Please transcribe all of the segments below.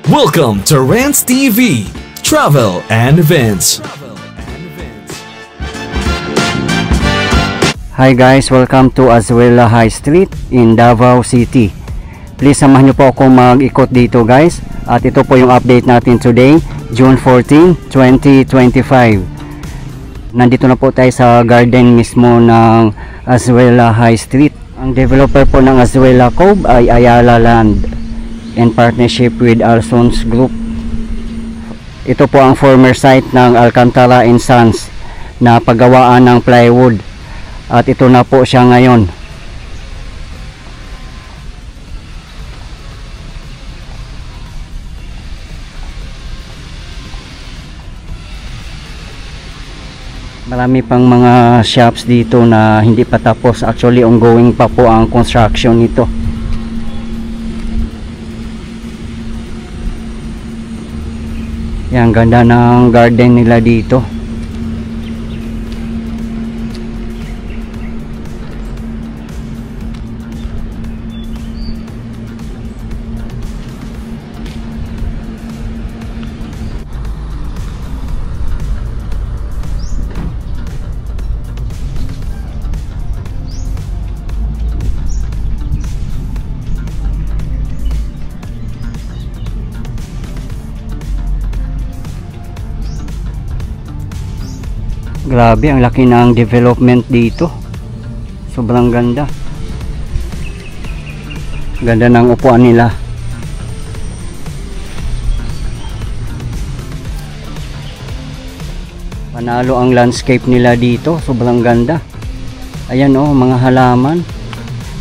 Welcome to Rants TV, Travel and Events. Hi guys, welcome to Azuela High Street in Davao City. Please samahan niyo po ako mag-ikot dito guys. At ito po yung update natin today, June 14, 2025. Nandito na po tayo sa garden mismo ng Azuela High Street. Ang developer po ng Azuela Cove ay Ayala Land in partnership with Alsons Group. Ito po ang former site ng Alcantara & Sons na paggawaan ng plywood. At ito na po siya ngayon. Marami pang mga shops dito na hindi pa tapos. Actually ongoing pa po ang construction nito. Yan, ganda ng garden nila dito. Grabe, ang laki ng development dito. Sobrang ganda. Ganda ng upuan nila. Panalo ang landscape nila dito. Sobrang ganda. Ayan oh, mga halaman.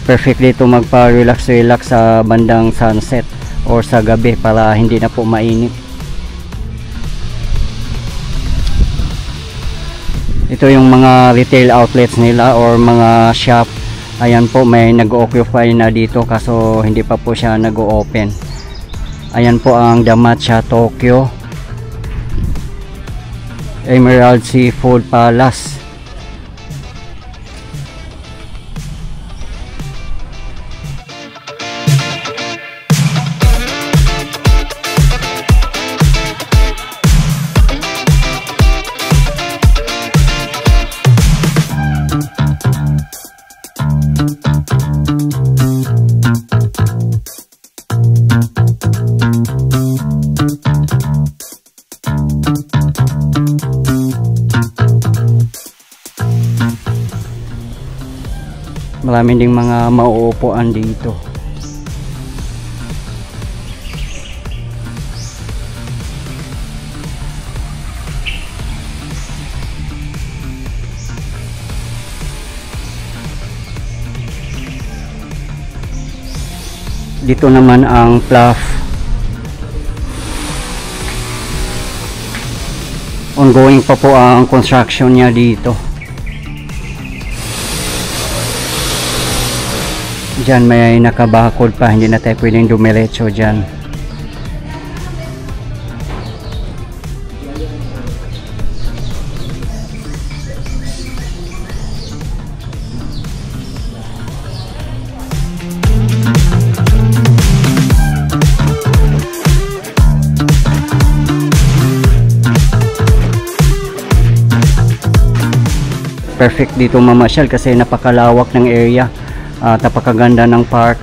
Perfect dito magpa-relax sa bandang sunset or sa gabi para hindi na po mainit. Ito yung mga retail outlets nila or mga shop. Ayan po, may nag-occupy na dito kaso hindi pa po siya nag-open. Ayan po ang Damacha Tokyo Emerald Seafood Palace. Marami ding mga mauupuan dito. Dito naman ang Pluff. Ongoing pa po ang construction niya dito. Diyan may nakabakod pa, hindi na tayo pwedeng dumiretso dyan. Perfect dito mamasyal kasi napakalawak ng area. Napakaganda ng park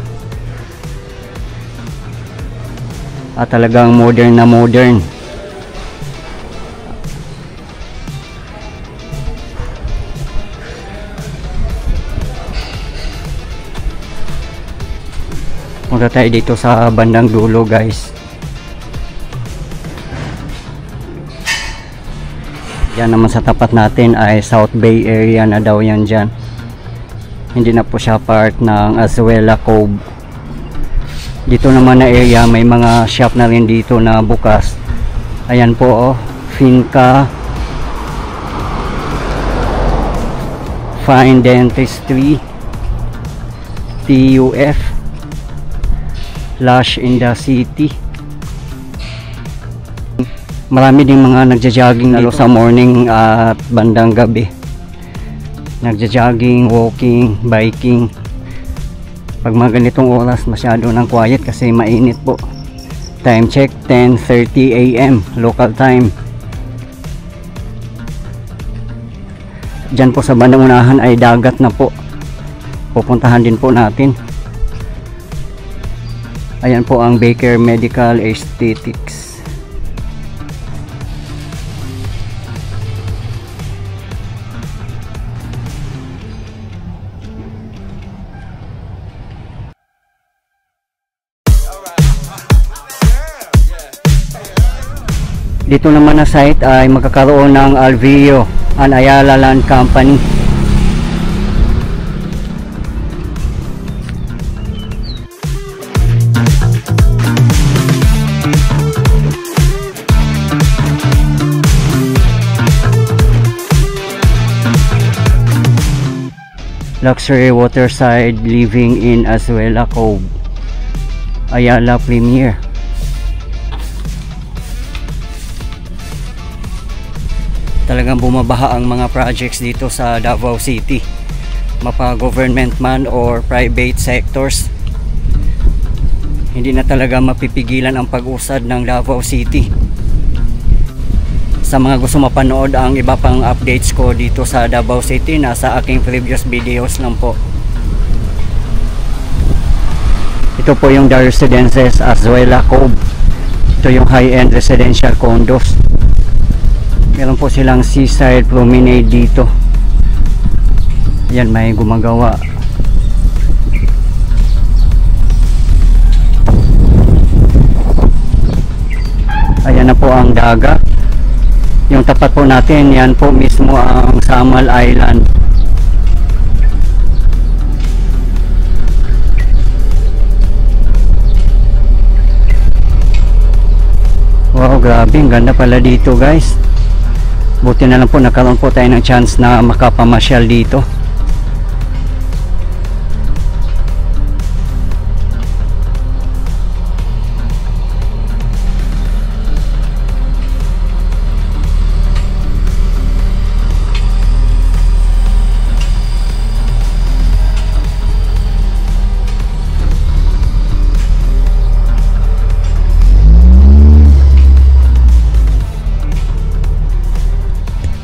at talagang modern na modern. Punta tayo dito sa bandang dulo guys. Yan naman sa tapat natin ay South Bay area na daw yan dyan. Hindi na po siya part ng Azuela Cove. Dito naman na area may mga shop na rin dito na bukas. Ayan po oh, Finca, Fine Dentistry, TUF, Lush in the City. Marami ding mga nagja-jogging lalo sa morning at bandang gabi. Nagja-jogging, walking, biking. Pag mga ganitong oras masyado ng quiet kasi mainit po. Time check 10:30 AM local time. Diyan po sa bandang unahan ay dagat na po. Pupuntahan din po natin. Ayan po ang Baker Medical Aesthetics. Dito naman na site ay magkakaroon ng Alveo and Ayala Land Company. Luxury waterside living in Azuela Cove, Ayala Premier. Talagang bumabaha ang mga projects dito sa Davao City, mapa government man or private sectors. Hindi na talaga mapipigilan ang pag-usad ng Davao City. Sa mga gusto mapanood ang iba pang updates ko dito sa Davao City, nasa aking previous videos lang po. Ito po yung The Residences Azuela Cove. Ito yung high-end residential condos. Meron po silang seaside promenade dito. Ayan, may gumagawa. Ayan na po ang dagat. Yung tapat po natin, yan po mismo ang Samal Island. Wow, grabe, ang ganda pala dito guys. Buti na lang po nagkaroon po tayo ng chance na makapamasyal dito.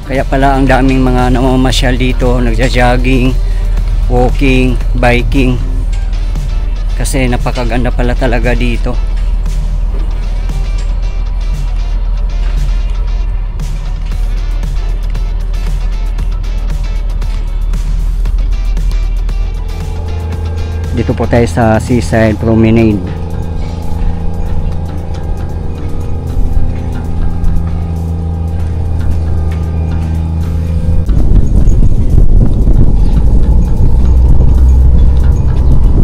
Kaya pala ang daming mga namamasyal dito, nagja-jogging, walking, biking. Kasi napakaganda pala talaga dito. Dito po tayo sa Seaside Promenade.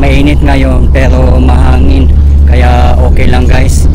Mainit ngayon pero mahangin, kaya okay lang guys.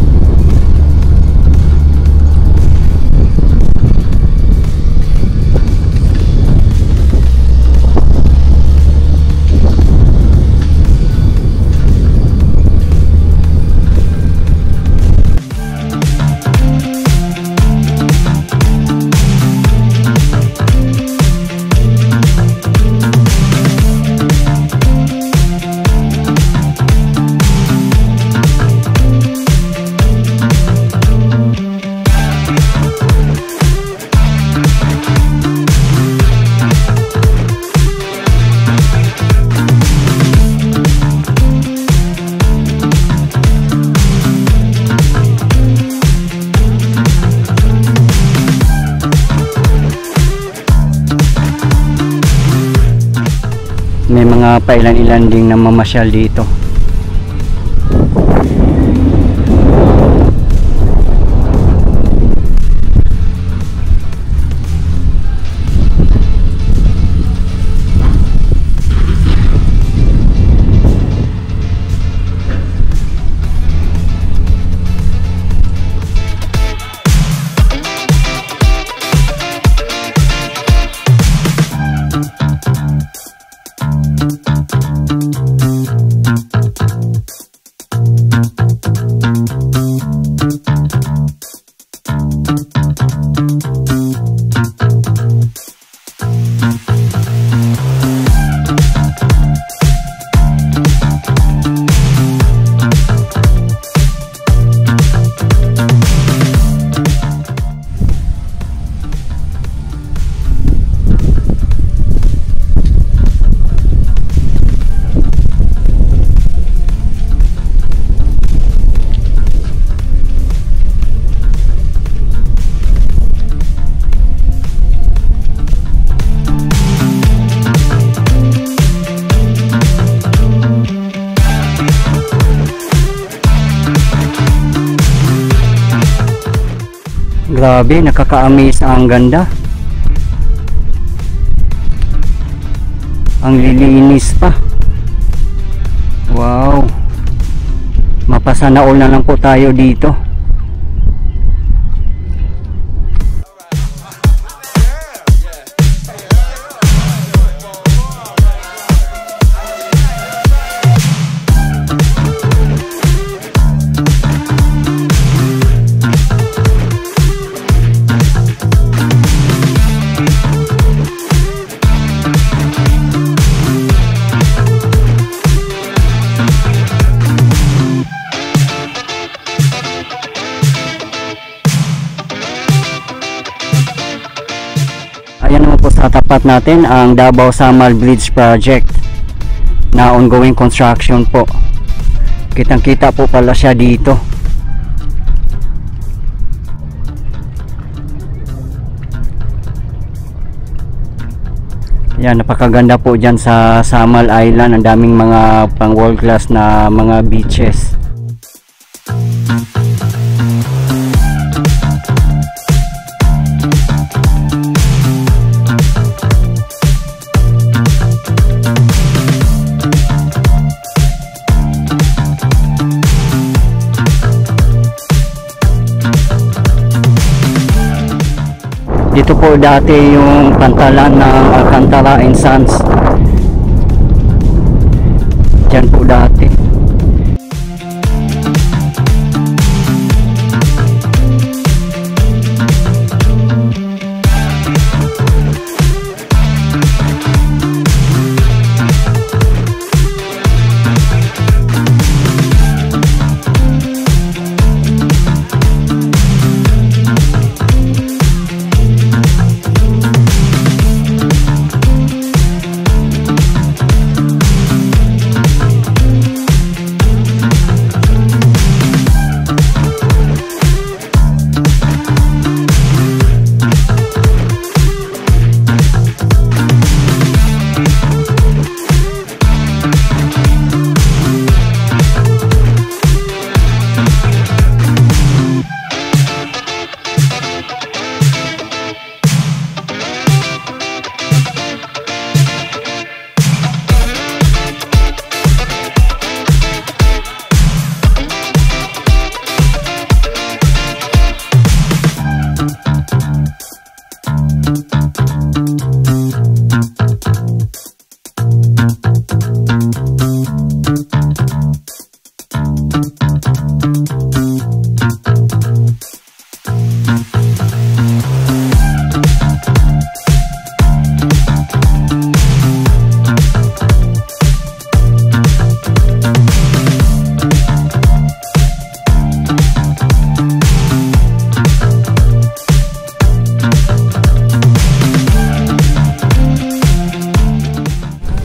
May mga pailan-ilan ding namamasyal dito. Grabe, nakaka-amaze, ang ganda. Ang lilinis pa. Wow. Mapasana all na lang po tayo dito. Ayan naman po sa tapat natin ang Davao Samal Bridge Project na ongoing construction po. Kitang kita po pala siya dito. Yan, napakaganda po dyan sa Samal Island. Ang daming mga pang world class na mga beaches. Dito po dati yung pantalan ng Alcantara and Sons. Diyan po dati.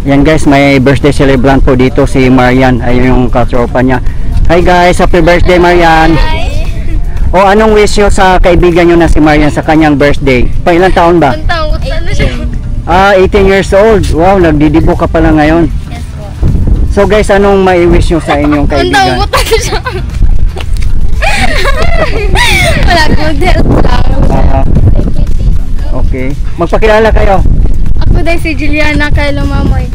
Yan guys, may birthday celebrant po dito si Marian. Ayun yung katropa niya. Hi guys, happy birthday Marian. O anong wish nyo sa kaibigan nyo na si Marian sa kanyang birthday? Pa ilang taon ba? 18 years old. Wow, nagdidibo ka pala ngayon. Yes po. So guys, anong mai-wish nyo sa inyong kaibigan? Wala, good health lang. Okay. Magpakilala kayo. Ako dahil si Juliana Carlo Mamoy.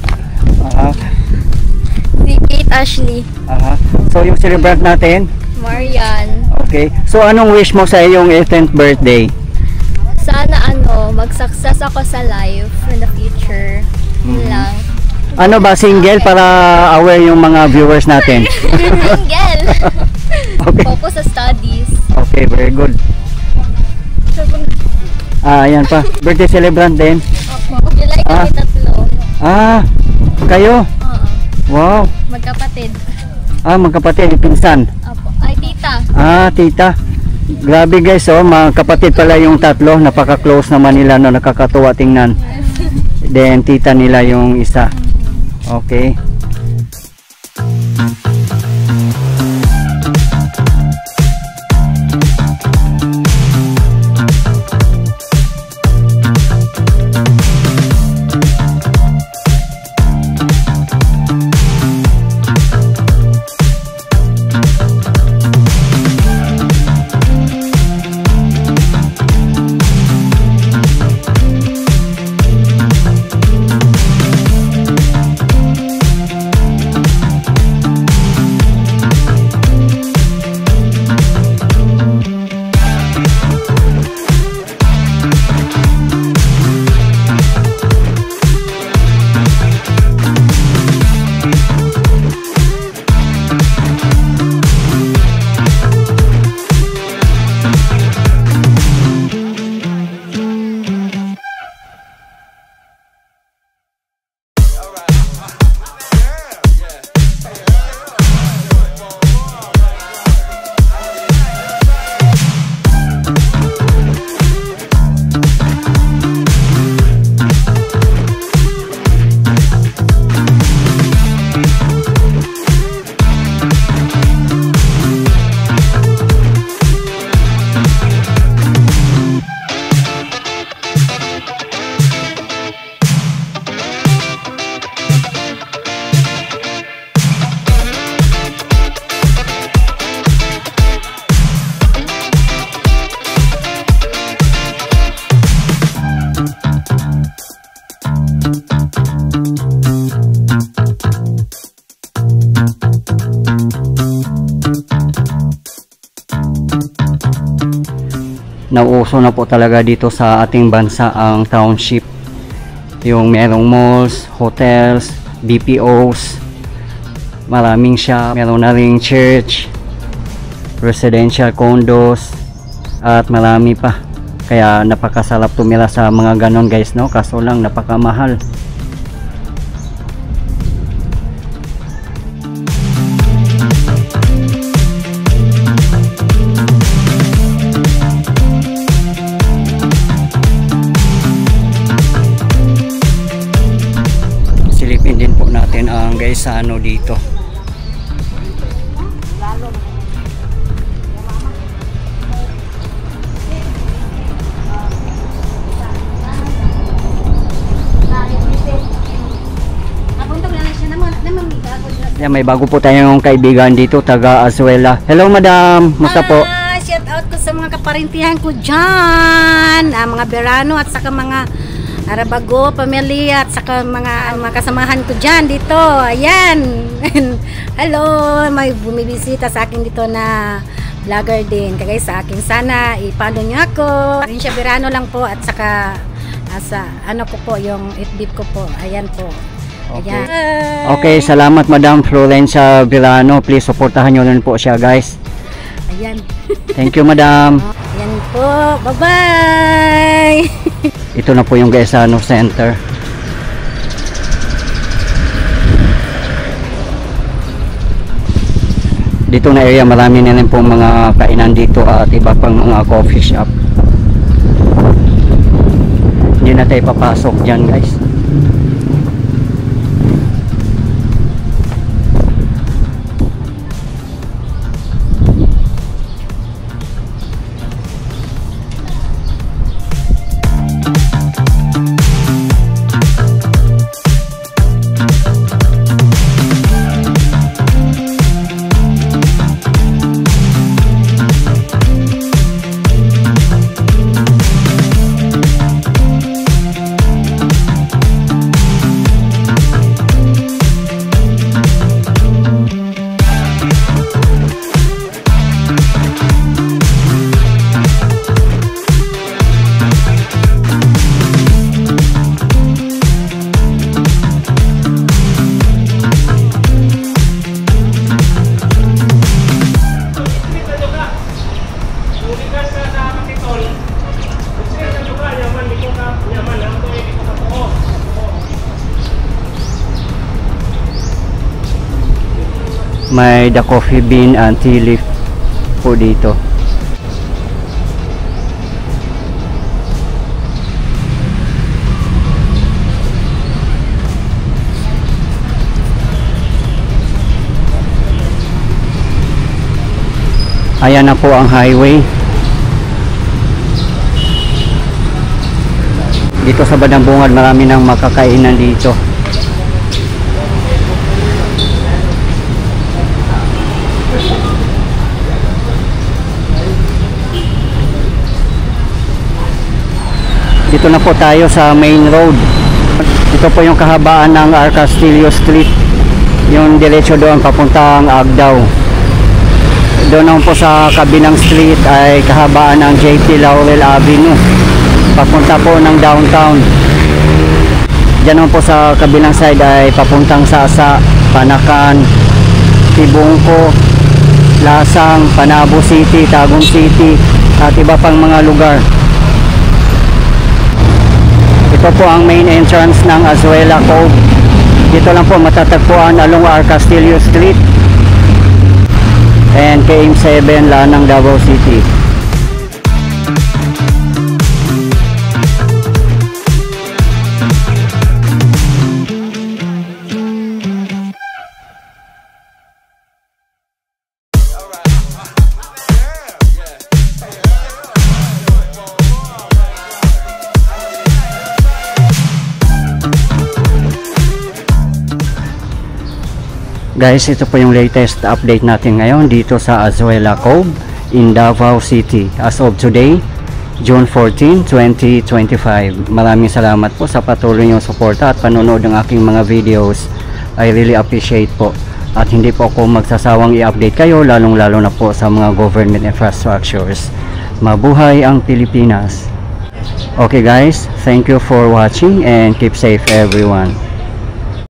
Si Kate Ashley. So yung celebrant natin? Marian. Okay. So anong wish mo sa iyong 18th birthday? Sana mag-success ako sa life in the future. Yun lang. Ano ba, single para aware yung mga viewers natin? Single. Okay. Focus sa studies. Okay, very good. Ayan pa. Birthday celebrant din. Opo. July kami tatlo. Kayo? Oo. Wow. Magkapatid. Magkapatid, pinsan. Opo. Ay, tita. Tita. Grabe guys, mga kapatid pala yung tatlo. Napaka-close naman nila, no? Nakakatuwa tingnan. Then tita nila yung isa. Okay. nauso na po talaga dito sa ating bansa ang township. Yung merong malls, hotels, BPOs, maraming shop, meron na ring church, residential condos, at marami pa. Kaya napakasarap tumira sa mga ganon guys, no? Kaso lang napakamahal. Silipin din po natin ang guys sa ano dito. Yeah, may bago po tayong kaibigan dito, taga Azuela. Hello madam, musta po? Shout out ko sa mga kaparintihan ko dyan, mga Berano at saka mga Arabago, pamilya at saka mga kasamahan ko dyan dito. Ayan. Hello, may bumibisita sa akin dito na vlogger din. Kagaya sa akin, sana ipano nyo ako. Siya Berano lang po at saka sa ano ko po, yung FB ko po. Ayan po. Okay. Ayan. Okay, salamat Madam Florencia Villano. Please supportahan nyo rin po siya guys. Ayan. Thank you Madam. Ayan po. Bye-bye. Ito na po yung Gaisano Center. Dito na area marami na rin pong mga kainan dito at iba pang mga coffee shop. Hindi na tayo papasok dyan guys. May the coffee bean and tea leaf po dito. Ayan na po ang highway. Dito sa Bandang Bungad marami nang makakainan dito. Dito na po tayo sa main road. Ito po yung kahabaan ng R. Castillo Street. Yung diretso doon papuntang Agdao. Doon naman po sa kabilang street ay kahabaan ng JT Laurel Avenue. Papunta po ng downtown. Diyan naman po sa kabilang side ay papuntang Sasa, Panakan, Tibungko, Lasang, Panabo City, Tagum City at iba pang mga lugar. Ito po ang main entrance ng Azuela Cove. Dito lang po matatagpuan along R. Castillo Street and KM7 Lanang, Davao City. Guys, ito po yung latest update natin ngayon dito sa Azuela Cove in Davao City as of today, June 14, 2025. Maraming salamat po sa patuloy niyong suporta at panonood ng aking mga videos. I really appreciate po. At hindi po ako magsasawang i-update kayo lalong lalo na po sa mga government infrastructures. Mabuhay ang Pilipinas. Okay guys, thank you for watching and keep safe everyone.